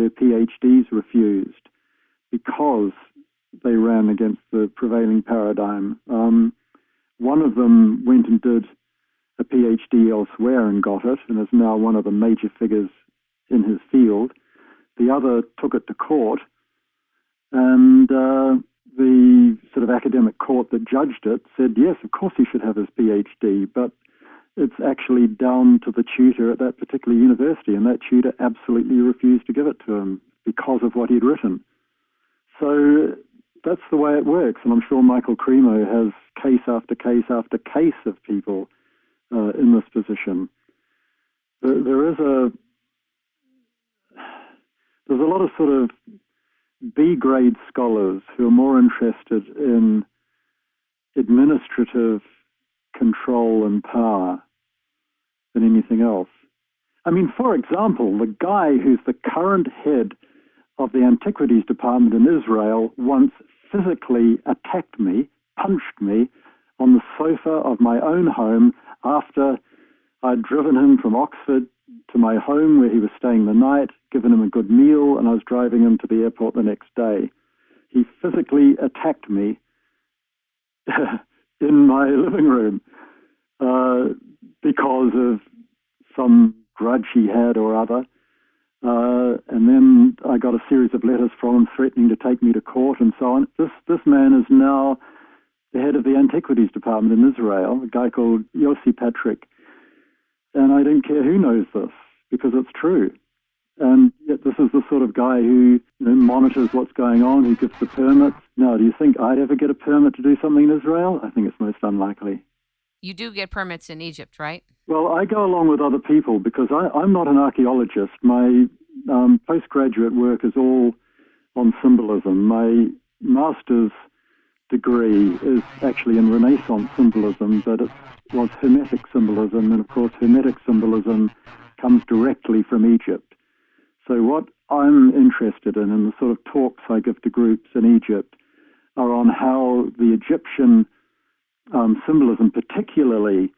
their PhDs refused because they ran against the prevailing paradigm. One of them went and did a PhD elsewhere and got it, and is now one of the major figures in his field. The other took it to court, and the sort of academic court that judged it said, yes, of course he should have his PhD, but it's actually down to the tutor at that particular university, and that tutor absolutely refused to give it to him because of what he'd written. So that's the way it works, and I'm sure Michael Cremo has case after case after case of people in this position. There's a lot of sort of B-grade scholars who are more interested in administrative control and power than anything else. I mean, for example, the guy who's the current head of the Antiquities Department in Israel once physically attacked me, punched me on the sofa of my own home after I'd driven him from Oxford to my home where he was staying the night, given him a good meal, and I was driving him to the airport the next day. He physically attacked me in my living room because of some grudge he had or other. And then I got a series of letters from him threatening to take me to court and so on. This man is now the head of the Antiquities Department in Israel, a guy called Yossi Patrick. And I don't care who knows this, because it's true. And yet this is the sort of guy who monitors what's going on, who gives the permits. Now, do you think I'd ever get a permit to do something in Israel? I think it's most unlikely. You do get permits in Egypt, right? Well, I go along with other people because I'm not an archaeologist. My postgraduate work is all on symbolism. My master's degree is actually in Renaissance symbolism, but it was Hermetic symbolism, and of course Hermetic symbolism comes directly from Egypt. So what I'm interested in the sort of talks I give to groups in Egypt, are on how the Egyptian symbolism particularly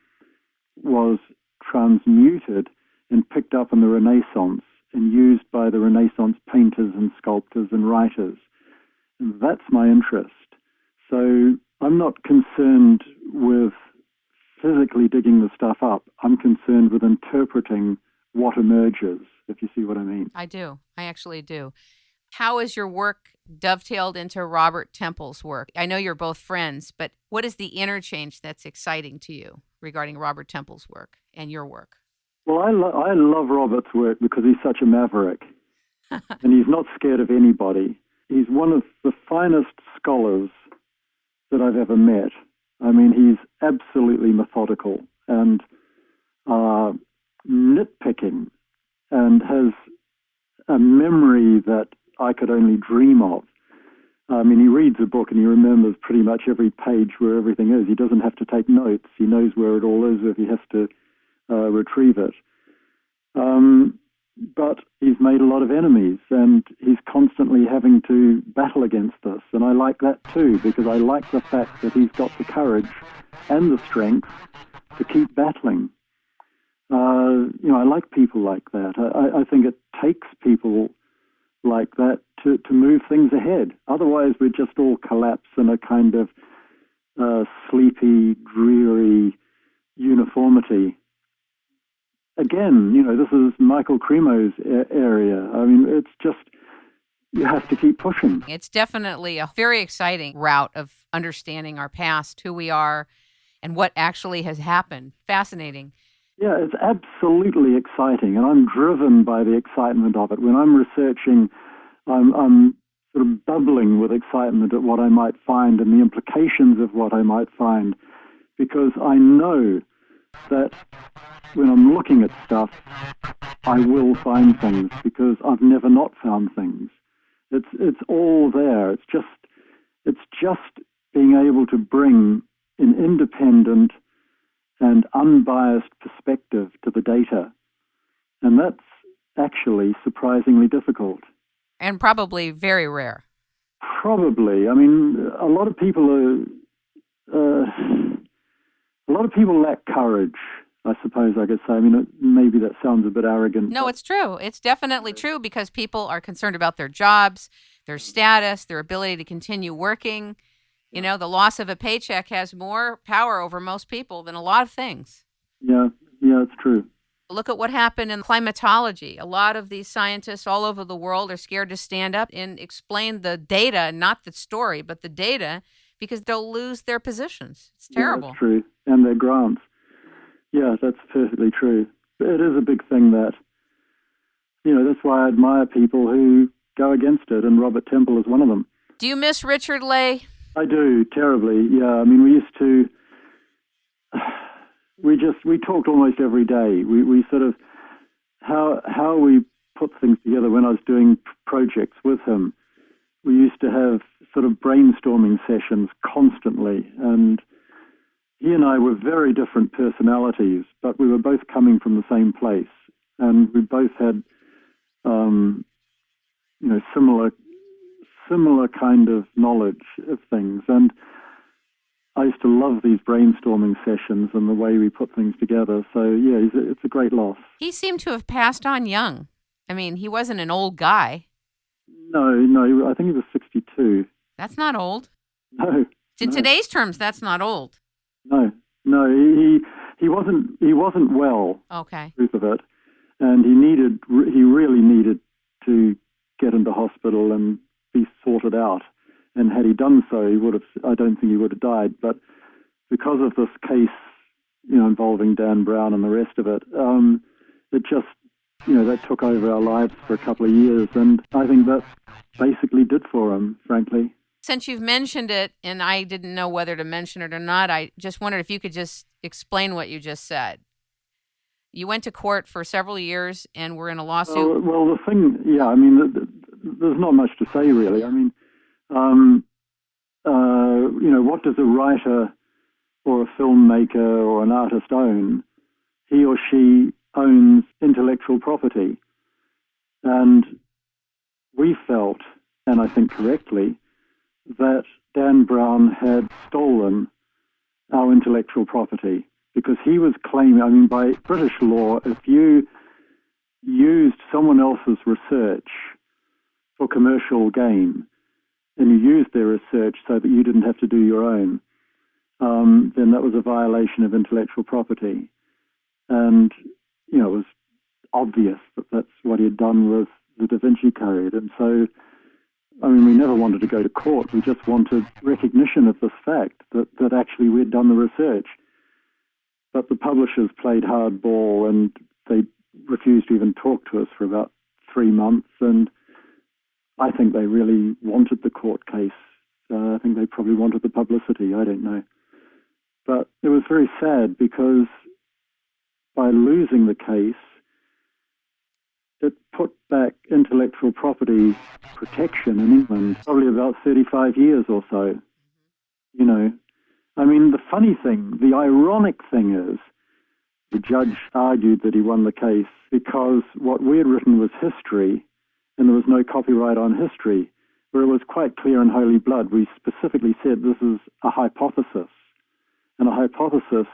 was transmuted and picked up in the Renaissance and used by the Renaissance painters and sculptors and writers. And that's my interest. So I'm not concerned with physically digging the stuff up. I'm concerned with interpreting what emerges, if you see what I mean. I do. I actually do. How is your work dovetailed into Robert Temple's work? I know you're both friends, but what is the interchange that's exciting to you regarding Robert Temple's work and your work? Well, I love Robert's work because he's such a maverick, and he's not scared of anybody. He's one of the finest scholars that I've ever met. I mean, he's absolutely methodical and nitpicking, and has a memory that I could only dream of. I mean, he reads a book and he remembers pretty much every page where everything is. He doesn't have to take notes. He knows where it all is if he has to retrieve it. But he's made a lot of enemies, and he's constantly having to battle against this. And I like that too, because I like the fact that he's got the courage and the strength to keep battling. I like people like that. I think it takes people like that to move things ahead. Otherwise, we just all collapse in a kind of sleepy, dreary uniformity. Again, this is Michael Cremo's area. I mean, it's just, you have to keep pushing. It's definitely a very exciting route of understanding our past, who we are, and what actually has happened. Fascinating. Yeah, it's absolutely exciting, and I'm driven by the excitement of it. When I'm researching, I'm sort of bubbling with excitement at what I might find and the implications of what I might find, because I know that when I'm looking at stuff, I will find things, because I've never not found things. It's all there. It's just being able to bring an independent and unbiased perspective to the data. And that's actually surprisingly difficult. And probably very rare. Probably. I mean, a lot of people lack courage. I suppose I could say. I mean, maybe that sounds a bit arrogant. No, it's true. It's definitely true because people are concerned about their jobs, their status, their ability to continue working. You know, the loss of a paycheck has more power over most people than a lot of things. Yeah, it's true. Look at what happened in climatology. A lot of these scientists all over the world are scared to stand up and explain the data, not the story, but the data, because they'll lose their positions. It's terrible. Yeah, that's true. And their grants. Yeah, that's perfectly true. It is a big thing that, that's why I admire people who go against it, and Robert Temple is one of them. Do you miss Richard Leigh? I do, terribly. Yeah, I mean, we used to, we talked almost every day. We sort of, how we put things together when I was doing projects with him, we used to have sort of brainstorming sessions constantly, and he and I were very different personalities, but we were both coming from the same place, and we both had, similar kind of knowledge of things. And I used to love these brainstorming sessions and the way we put things together. So, yeah, it's a great loss. He seemed to have passed on young. I mean, he wasn't an old guy. No, I think he was 62. That's not old. No. In today's terms, that's not old. No, he wasn't well. Okay. Truth of it, and he really needed to get into hospital and be sorted out. And had he done so, I don't think he would have died. But because of this case, involving Dan Brown and the rest of it, it just, that took over our lives for a couple of years, and I think that basically did for him, frankly. Since you've mentioned it, and I didn't know whether to mention it or not, I just wondered if you could just explain what you just said. You went to court for several years and were in a lawsuit. Well, the thing, I mean, there's not much to say, really. I mean, what does a writer or a filmmaker or an artist own? He or she owns intellectual property. And we felt, and I think correctly, that Dan Brown had stolen our intellectual property because he was claiming, I mean, by British law, if you used someone else's research for commercial gain and you used their research so that you didn't have to do your own, then that was a violation of intellectual property. And, it was obvious that that's what he had done with the Da Vinci Code. And so, I mean, we never wanted to go to court. We just wanted recognition of this fact that actually we'd done the research. But the publishers played hardball and they refused to even talk to us for about 3 months. And I think they really wanted the court case. I think they probably wanted the publicity. I don't know. But it was very sad because by losing the case, it put back intellectual property protection in England probably about 35 years or so. I mean, the funny thing, the ironic thing is, the judge argued that he won the case because what we had written was history and there was no copyright on history, where it was quite clear in Holy Blood. We specifically said this is a hypothesis, and a hypothesis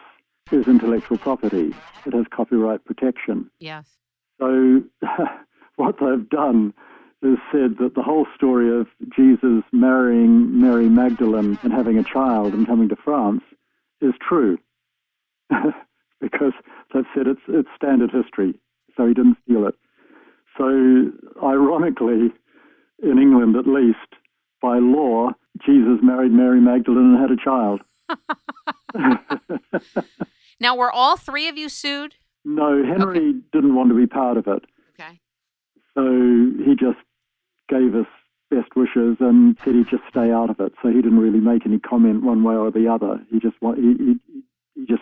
is intellectual property. It has copyright protection. Yes. So what they've done is said that the whole story of Jesus marrying Mary Magdalene and having a child and coming to France is true because they've said it's standard history, so he didn't steal it. So ironically, in England at least, by law, Jesus married Mary Magdalene and had a child. Now, were all three of you sued? No, Henry didn't want to be part of it. Okay. So he just gave us best wishes and said he'd just stay out of it. So he didn't really make any comment one way or the other. He just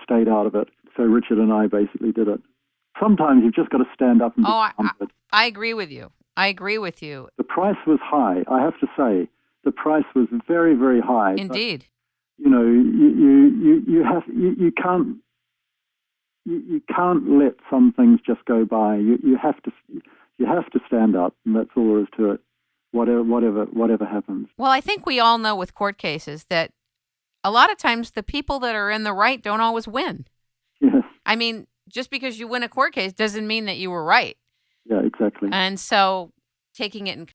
stayed out of it. So Richard and I basically did it. Sometimes you've just got to stand up and be comforted. I agree with you. The price was high, I have to say. The price was very, very high. Indeed. But, you can't let some things just go by. You have to stand up, and that's all there is to it. Whatever happens. Well, I think we all know with court cases that a lot of times the people that are in the right don't always win. Yes. I mean, just because you win a court case doesn't mean that you were right. Yeah, exactly. And so taking it in